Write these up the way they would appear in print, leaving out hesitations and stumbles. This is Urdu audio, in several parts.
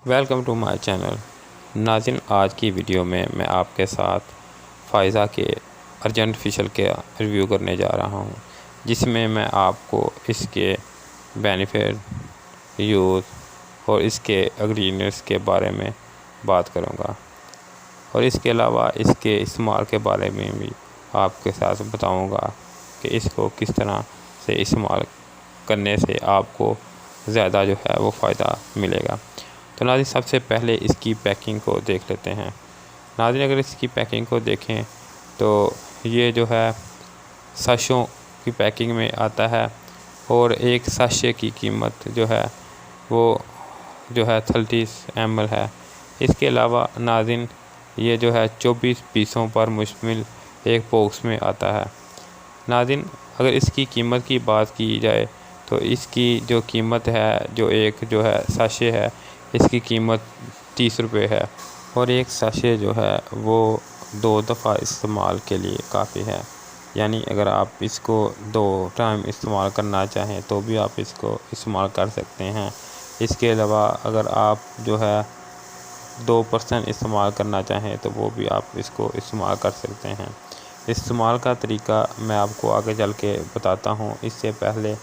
Welcome to my channel. ناظرین، آج کی ویڈیو میں آپ کے ساتھ فائزہ کے ارجنٹ فیشل کا ریویو کرنے جا رہا ہوں، جس میں آپ کو اس کے بینیفٹ، یوز اور اس کے انگریڈینٹس کے بارے میں بات کروں گا، اور اس کے علاوہ اس کے استعمال کے بارے میں بھی آپ کے ساتھ بتاؤں گا کہ اس کو کس طرح سے استعمال کرنے سے آپ کو زیادہ وہ فائدہ ملے گا۔ تو ناظرین، سب سے پہلے اس کی پیکنگ کو دیکھ لیتے ہیں۔ ناظرین، اگر اس کی پیکنگ کو دیکھیں تو یہ ساشوں کی پیکنگ میں آتا ہے، اور ایک ساشے کی قیمت وہ 30 ml ہے۔ اس کے علاوہ ناظرین، یہ 24 پیسوں پر مشتمل ایک باکس میں آتا ہے۔ ناظرین، اگر اس کی قیمت کی بات کی جائے تو اس کی قیمت ہے ایک ساشے ہے، اس کی قیمت 30 روپے ہے، اور ایک ساشے وہ 2 دفعہ استعمال کے لیے کافی ہے۔ یعنی اگر آپ اس کو 2 ٹائم استعمال کرنا چاہیں تو بھی آپ اس کو استعمال کر سکتے ہیں۔ اس کے علاوہ اگر آپ 2% استعمال کرنا چاہیں تو وہ بھی آپ اس کو استعمال کر سکتے ہیں۔ استعمال کا طریقہ میں آپ کو آگے چل کے بتاتا ہوں۔ اس سے پہلے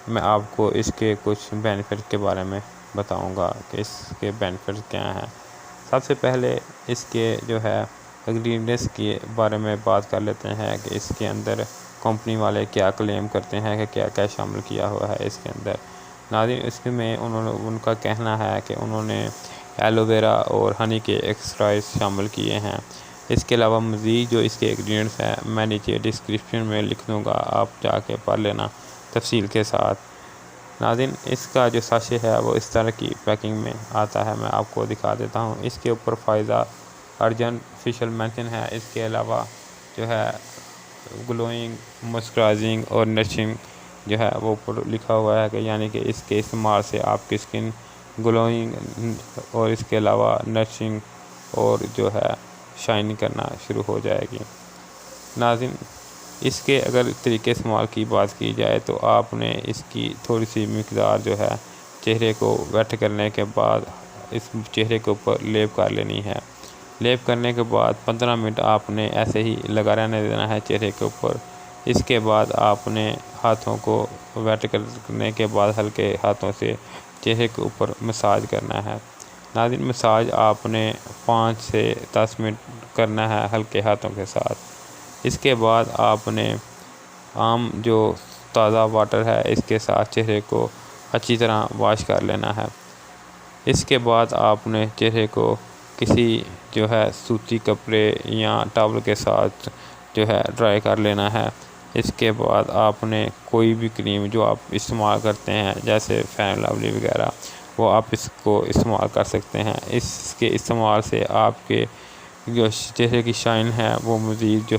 میں آپ کو اس کے کچھ بینیفٹ کے بارے میں بتاؤں گا کہ اس کے بینیفٹ کیا ہیں۔ سب سے پہلے اس کے انگریڈینٹس کے بارے میں بات کر لیتے ہیں کہ اس کے اندر کمپنی والے کیا کلیم کرتے ہیں کہ کیا کیا شامل کیا ہوا ہے اس کے اندر۔ ناظرین، اس میں ان کا کہنا ہے کہ انہوں نے ایلو ویرا اور ہنی کے ایکسٹرائٹس شامل کیے ہیں۔ اس کے علاوہ مزید اس کے انگریڈینٹس ہیں میں نیچے ڈسکرپشن میں لکھ دوں گا، آپ جا کے پڑھ لینا تفصیل کے ساتھ۔ ناظرین، اس کا ساشے ہے وہ اس طرح کی پیکنگ میں آتا ہے، میں آپ کو دکھا دیتا ہوں۔ اس کے اوپر فائزہ ارجنٹ فیشل مینشن ہے۔ اس کے علاوہ گلوئنگ، موئسچرائزنگ اور نرچنگ وہ لکھا ہوا ہے کہ یعنی کہ اس کے استعمال سے آپ کی اسکن گلوئنگ اور اس کے علاوہ نرچنگ اور شائن کرنا شروع ہو جائے گی۔ ناظرین، اس کے اگر طریقے استعمال کی بات کی جائے تو آپ نے اس کی تھوڑی سی مقدار چہرے کو ویٹ کرنے کے بعد اس چہرے کے اوپر لیپ کر لینی ہے۔ لیپ کرنے کے بعد 15 منٹ آپ نے ایسے ہی لگا رہنے دینا ہے چہرے کے اوپر۔ اس کے بعد آپ نے ہاتھوں کو ویٹ کرنے کے بعد ہلکے ہاتھوں سے چہرے کے اوپر مساج کرنا ہے۔ ناظرین، مساج آپ نے 5 سے 10 منٹ کرنا ہے ہلکے ہاتھوں کے ساتھ۔ اس کے بعد آپ نے عام تازہ واٹر ہے اس کے ساتھ چہرے کو اچھی طرح واش کر لینا ہے۔ اس کے بعد آپ نے چہرے کو کسی سوتی کپڑے یا ٹاول کے ساتھ ڈرائی کر لینا ہے۔ اس کے بعد آپ نے کوئی بھی کریم آپ استعمال کرتے ہیں جیسے فیئر اینڈ لولی وغیرہ، وہ آپ اس کو استعمال کر سکتے ہیں۔ اس کے استعمال سے آپ کے چہرے کی شائن ہے وہ مزید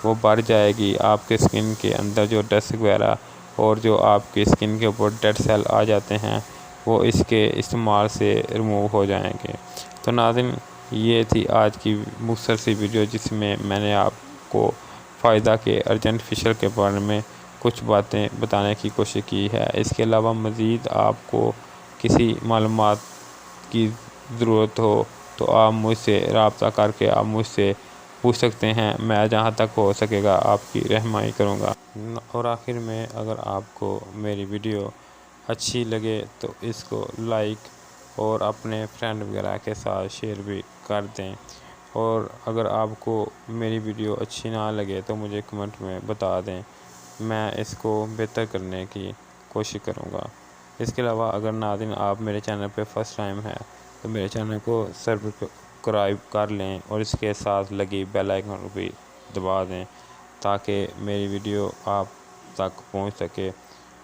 وہ بڑھ جائے گی۔ آپ کے اسکن کے اندر ڈسٹ وغیرہ اور آپ کے اسکن کے اوپر ڈیڈ سیل آ جاتے ہیں وہ اس کے استعمال سے ریموو ہو جائیں گے۔ تو ناظرین، یہ تھی آج کی مختصر سی ویڈیو جس میں نے آپ کو فائدہ کے ارجنٹ فیشل کے بارے میں کچھ باتیں بتانے کی کوشش کی ہے۔ اس کے علاوہ مزید آپ کو کسی معلومات کی ضرورت ہو تو آپ مجھ سے رابطہ کر کے آپ مجھ سے پوچھ سکتے ہیں، میں جہاں تک ہو سکے گا آپ کی رہنمائی کروں گا۔ اور آخر میں اگر آپ کو میری ویڈیو اچھی لگے تو اس کو لائک اور اپنے فرینڈ وغیرہ کے ساتھ شیئر بھی کر دیں، اور اگر آپ کو میری ویڈیو اچھی نہ لگے تو مجھے کمنٹ میں بتا دیں، میں اس کو بہتر کرنے کی کوشش کروں گا۔ اس کے علاوہ اگر ناظرین آپ میرے چینل پہ فرسٹ ٹائم ہے تو میرے چینل کو سبسکرائب کر لیں اور اس کے ساتھ لگی بیل آئیکن بھی دبا دیں تاکہ میری ویڈیو آپ تک پہنچ سکے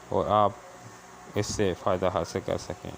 اور آپ اس سے فائدہ حاصل کر سکیں۔